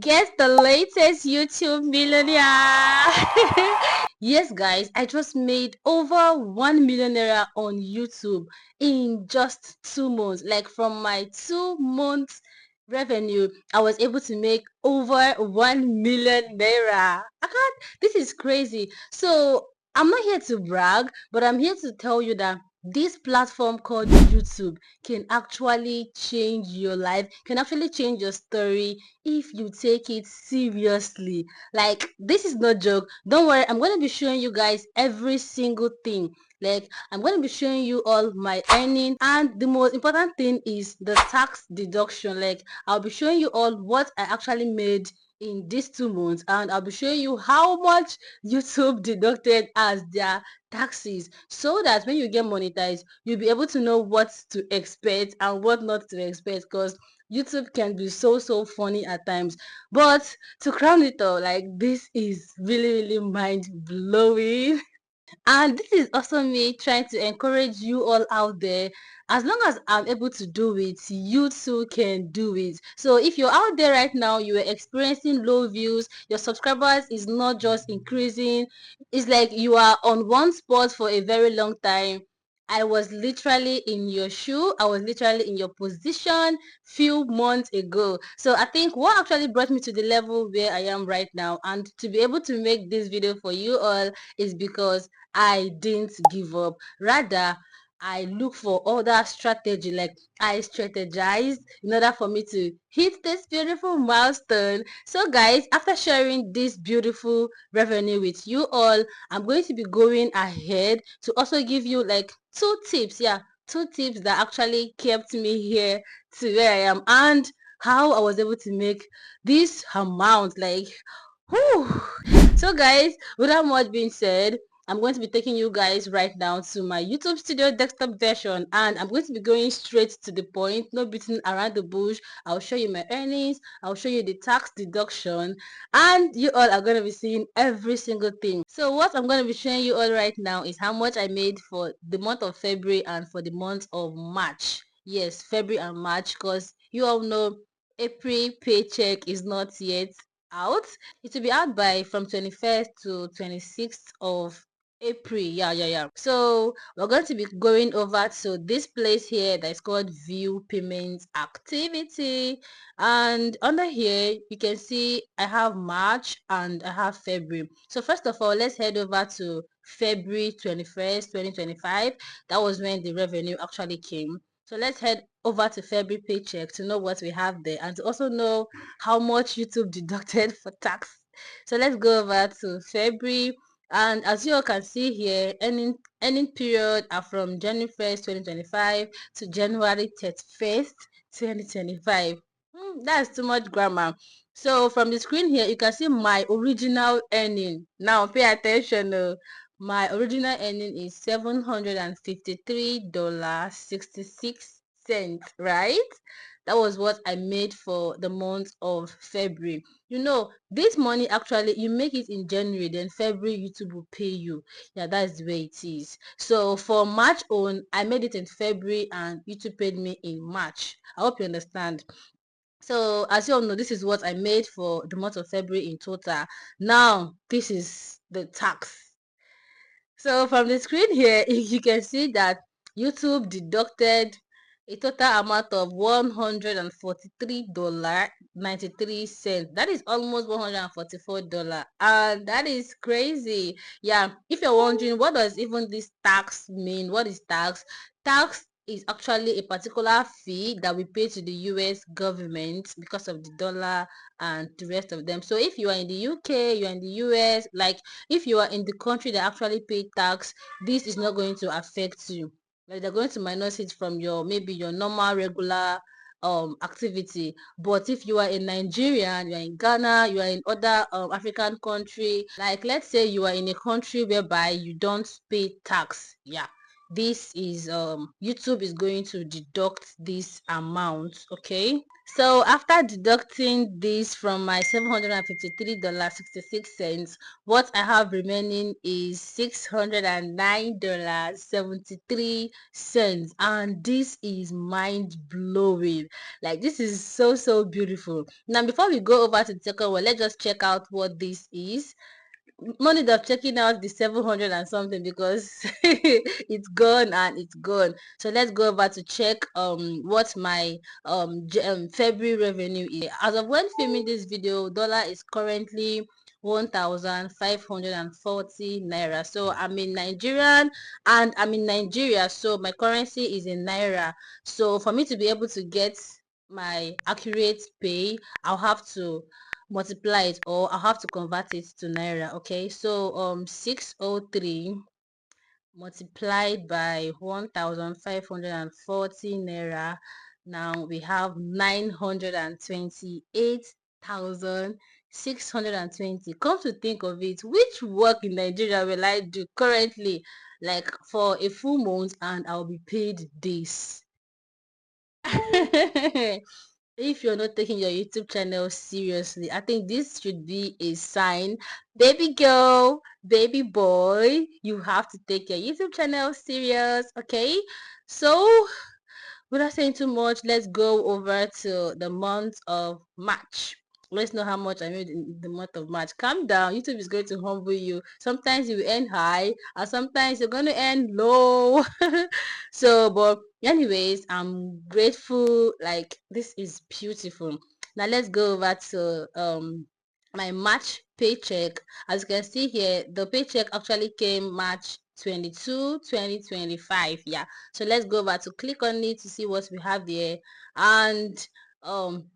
Guess the latest YouTube millionaire. Yes, guys, I just made over 1 millionaire on YouTube in just 2 months. Like from my 2 months revenue, I was able to make over 1 million naira. I can't, this is crazy. So I'm not here to brag, but I'm here to tell you that this platform called YouTube can actually change your life, can actually change your story if you take it seriously. Like, this is no joke. Don't worry, I'm going to be showing you guys every single thing. Like, I'm going to be showing you all my earnings, and the most important thing is the tax deduction. Like, I'll be showing you all what I actually made in these 2 months, and I'll be showing you how much YouTube deducted as their taxes, so that when you get monetized, you'll be able to know what to expect and what not to expect, because YouTube can be so funny at times. But to crown it all, like, this is really mind blowing. And this is also me trying to encourage you all out there. As long as I'm able to do it, you too can do it. So if you're out there right now, you are experiencing low views, your subscribers is not just increasing, it's like you are on one spot for a very long time. I was literally in your shoe. I was literally in your position few months ago. So I think what actually brought me to the level where I am right now, and to be able to make this video for you all, is because I didn't give up. Rather, I look for other strategy. Like, I strategized in order for me to hit this beautiful milestone. So guys, after sharing this beautiful revenue with you all, I'm going to be going ahead to also give you like two tips. Yeah, two tips that actually kept me here to where I am, and how I was able to make this amount. Like, whew. So guys, without much being said, I'm going to be taking you guys right now to my YouTube Studio desktop version, and I'm going to be going straight to the point, no beating around the bush. I'll show you my earnings, I'll show you the tax deduction, and you all are going to be seeing every single thing. So what I'm going to be showing you all right now is how much I made for the month of February and for the month of March. Yes, February and March, because you all know April paycheck is not yet out. It will be out by from 21st to 26th of April. Yeah. So we're going to be going over to this place here that is called view payments activity, and under here you can see I have March and I have February. So first of all, let's head over to February 21st 2025. That was when the revenue actually came. So let's head over to February paycheck to know what we have there, and to also know how much YouTube deducted for tax. So let's go over to February, and as you all can see here, earning period are from January 1st 2025 to January 31st 2025. That's too much grammar. So from the screen here, you can see my original earning. Now pay attention. My original earning is $753.66, right? That was what I made for the month of February. You know, this money actually, you make it in January, then February YouTube will pay you. Yeah, that's the way it is. So for March on, I made it in February and YouTube paid me in March. I hope you understand. So as you all know, this is what I made for the month of February in total. Now this is the tax. So from the screen here, you can see that YouTube deducted a total amount of $143.93. That is almost $144, and that is crazy. Yeah, if you're wondering what does even this tax mean, what is tax? Tax is actually a particular fee that we pay to the US government because of the dollar and the rest of them. So if you are in the UK, you're in the US, like, if you are in the country that actually pay tax, this is not going to affect you. Like, they're going to minus it from your, maybe your normal regular activity. But if you are in Nigeria, you are in Ghana, you are in other African country, like let's say you are in a country whereby you don't pay tax, yeah, this is YouTube is going to deduct this amount. Okay, so after deducting this from my $753.66, what I have remaining is $609.73, and this is mind blowing. Like, this is so beautiful. Now before we go over to the second one, let's just check out what this is. No need of checking out the 700 and something, because it's gone and it's gone. So let's go over to check what my February revenue is. As of when filming this video, dollar is currently 1,540 naira. So I'm in Nigerian and I'm in Nigeria, so my currency is in naira. So for me to be able to get my accurate pay, I'll have to multiply it, or I have to convert it to naira. Okay, so 603 multiplied by 1,540 naira. Now we have 928,620. Come to think of it, which work in Nigeria will I do currently, like for a full month, and I'll be paid this? If you're not taking your YouTube channel seriously, I think this should be a sign. Baby girl, baby boy, you have to take your YouTube channel serious, okay? So without saying too much, let's go over to the month of March. Let's know how much I made in the month of March. Calm down. YouTube is going to humble you. Sometimes you earn high, and sometimes you're going to earn low. So, but anyways, I'm grateful. Like, this is beautiful. Now let's go over to my March paycheck. As you can see here, the paycheck actually came March 22, 2025. Yeah, so let's go over to click on it to see what we have there. And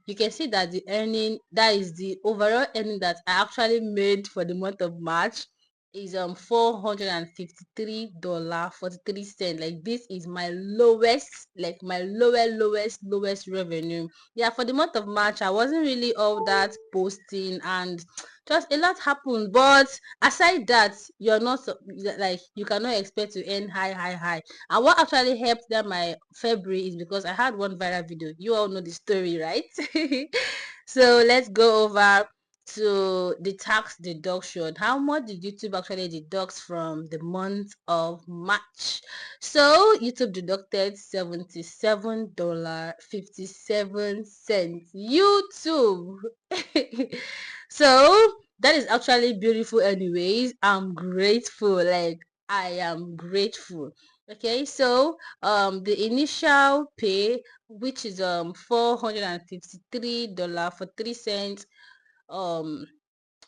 you can see that the earning, that is the overall earning that I actually made for the month of March, is $453.43. Like, this is my lowest, like my lowest revenue. Yeah, for the month of March, I wasn't really all that posting, and just a lot happened. But aside that, you're not like, you cannot expect to earn high. And what actually helped that my February is because I had one viral video. You all know the story, right? So let's go over to the tax deduction. How much did YouTube actually deduct from the month of March? So YouTube deducted $77.57. YouTube. So that is actually beautiful anyways. I'm grateful. Like, I am grateful. Okay, so the initial pay, which is $453.43,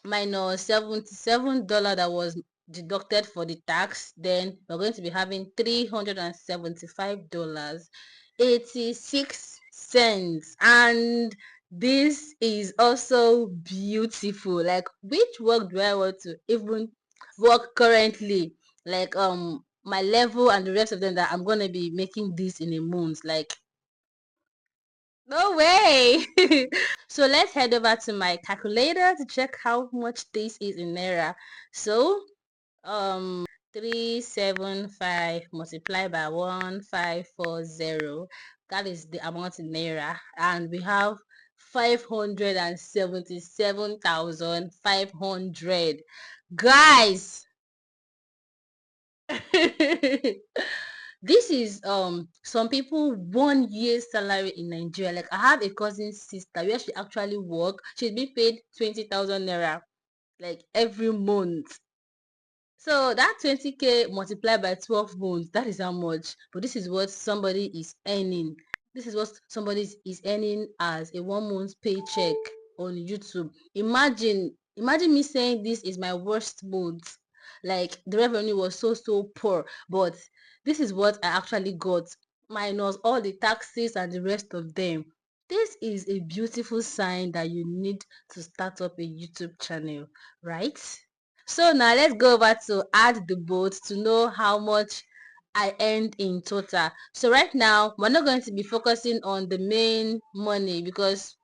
minus $77 that was deducted for the tax, then we're going to be having $375.86. And this is also beautiful. Like, which work do I want to even work currently? Like, my level and the rest of them, that I'm gonna be making this in a month. Like, no way. So let's head over to my calculator to check how much this is in naira. So 375 multiplied by 1540, that is the amount in naira, and we have 577,500. Guys, this is some people 1 year's salary in Nigeria. Like, I have a cousin sister where she actually work. She's being paid 20,000 naira like every month. So that 20k multiplied by 12 months, that is how much. But this is what somebody is earning. This is what somebody is earning as a 1 month paycheck on YouTube. Imagine me saying this is my worst month. Like, the revenue was so poor, but this is what I actually got, minus all the taxes and the rest of them. This is a beautiful sign that you need to start up a YouTube channel, right? So now let's go over to add the both to know how much I earned in total. So right now, we're not going to be focusing on the main money, because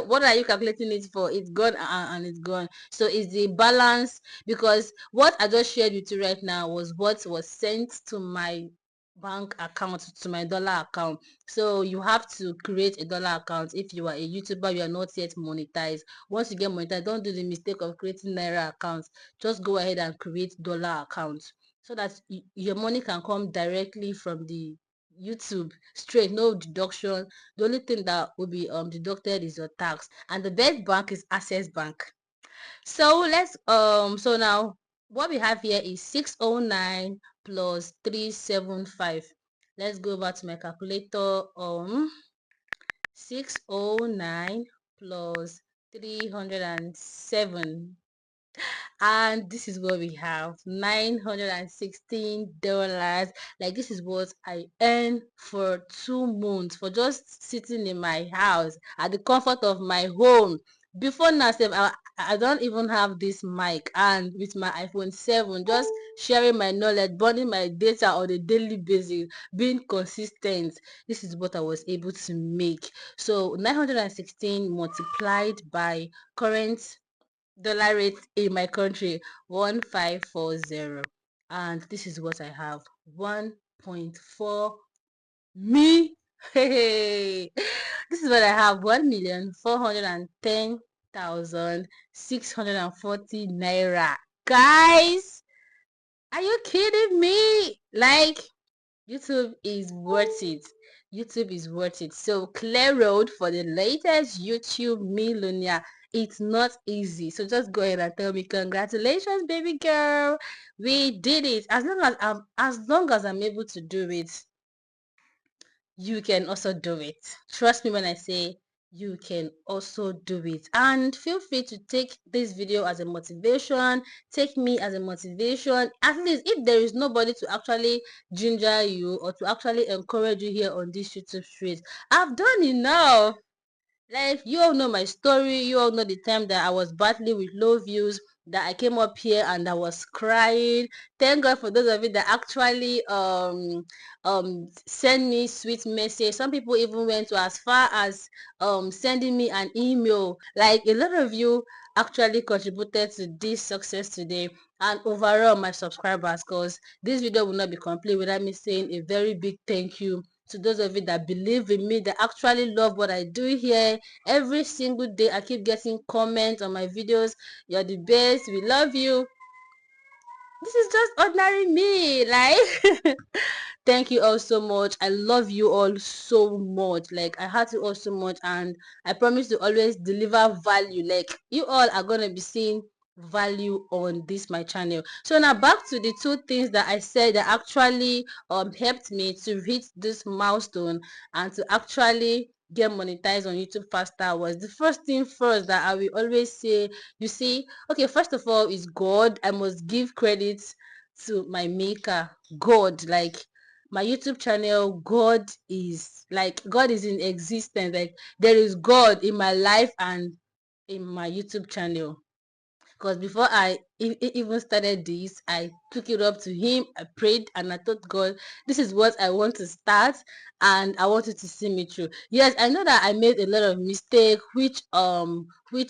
What are you calculating it for? It's gone and it's gone. So it's the balance, because what I just shared with you right now was what was sent to my bank account, to my dollar account. So you have to create a dollar account if you are a YouTuber, you are not yet monetized. Once you get monetized, don't do the mistake of creating Naira accounts. Just go ahead and create dollar accounts so that your money can come directly from the YouTube straight, no deduction. The only thing that will be deducted is your tax, and the best bank is Access Bank. So let's so now what we have here is 609 plus 375. Let's go back to my calculator. 609 plus 307, and this is what we have, $916. Like, this is what I earn for 2 months for just sitting in my house at the comfort of my home. Before now, I don't even have this mic, and with my iPhone 7, just sharing my knowledge, burning my data on a daily basis, being consistent. This is what I was able to make. So 916 multiplied by current dollar rate in my country, 1540, and this is what I have, 1.4 me. Hey, this is what I have, 1,410,640 naira. Guys, are you kidding me? Like, YouTube is worth it. YouTube is worth it. So clear road for the latest YouTube millionaire. It's not easy. So just go ahead and tell me, congratulations, baby girl. We did it. As long as I'm able to do it, you can also do it. Trust me when I say you can also do it. And feel free to take this video as a motivation, take me as a motivation. At least if there is nobody to actually ginger you or to actually encourage you here on this YouTube street, I've done enough. Like, you all know my story, you all know the time that I was battling with low views, that I came up here and I was crying. Thank God for those of you that actually send me sweet message. Some people even went to as far as sending me an email. Like, a lot of you actually contributed to this success today, and overall my subscribers, because this video will not be complete without me saying a very big thank you to those of you that believe in me, that actually love what I do here. Every single day I keep getting comments on my videos. You're the best, we love you. This is just ordinary me. Like, thank you all so much. I love you all so much. Like, I heart you all so much, and I promise to always deliver value. Like, you all are gonna be seeing value on this my channel. So now back to the two things that I said that actually helped me to hit this milestone and to actually get monetized on YouTube faster. Was the first thing first that I will always say, you see, okay, first of all is God. I must give credit to my maker, God. Like, my YouTube channel, God is in existence. Like, there is God in my life and in my YouTube channel. Because before I even started this, I took it up to him, I prayed, and I told God, this is what I want to start, and I want you to see me through. Yes, I know that I made a lot of mistakes, which are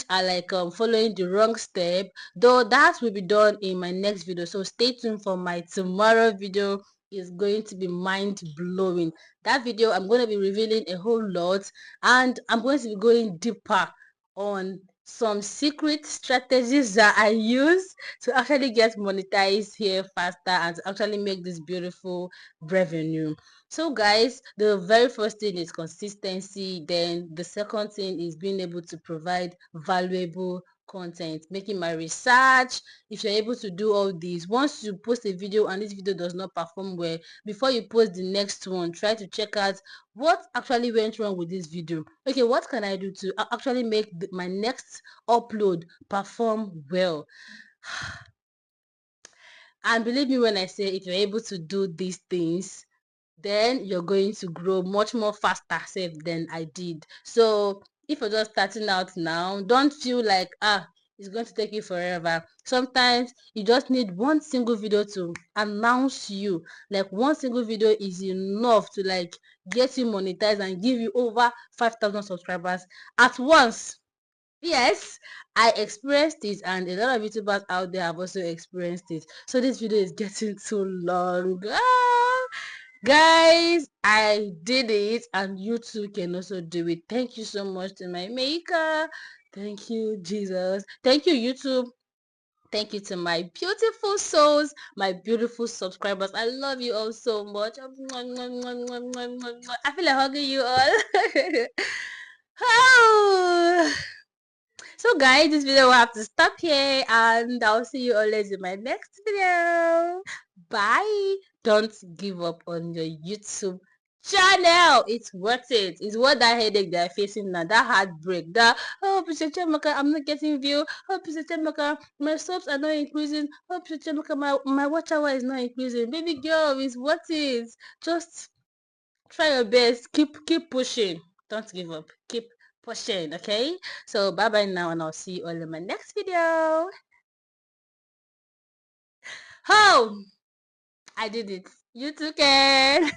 like following the wrong step, though that will be done in my next video. So stay tuned for my tomorrow video. Is going to be mind blowing. That video, I'm going to be revealing a whole lot, and I'm going to be going deeper on some secret strategies that I use to actually get monetized here faster and to actually make this beautiful revenue. So guys, the very first thing is consistency. Then the second thing is being able to provide valuable content, making my research. If you're able to do all these, once you post a video and this video does not perform well, before you post the next one, try to check out what actually went wrong with this video. Okay, what can I do to actually make my next upload perform well? And believe me when I say, if you're able to do these things, then you're going to grow much more faster safe than I did. So if you're just starting out now, don't feel like it's going to take you forever. Sometimes you just need one single video to announce you. Like one single video is enough to like get you monetized and give you over 5,000 subscribers at once. Yes, I experienced it, and a lot of YouTubers out there have also experienced it. So this video is getting too long. Guys, I did it, and you too can also do it. Thank you so much to my maker. Thank you, Jesus. Thank you, YouTube. Thank you to my beautiful souls, my beautiful subscribers. I love you all so much. I feel like hugging you all. Oh. So guys, this video will have to stop here, and I'll see you always in my next video. Bye. Don't give up on your YouTube channel. It's worth it. It's worth that headache they're facing now, that heartbreak, that oh Mr. Chamaka, I'm not getting view. Oh Mr. Chamaka, my subs are not increasing. Oh Mr. Chamaka, my watch hour is not increasing. Baby girl, it's worth it. Just try your best. Keep pushing. Don't give up. Keep pushing. Okay. So bye bye now, and I'll see you all in my next video. Oh, I did it. You too can.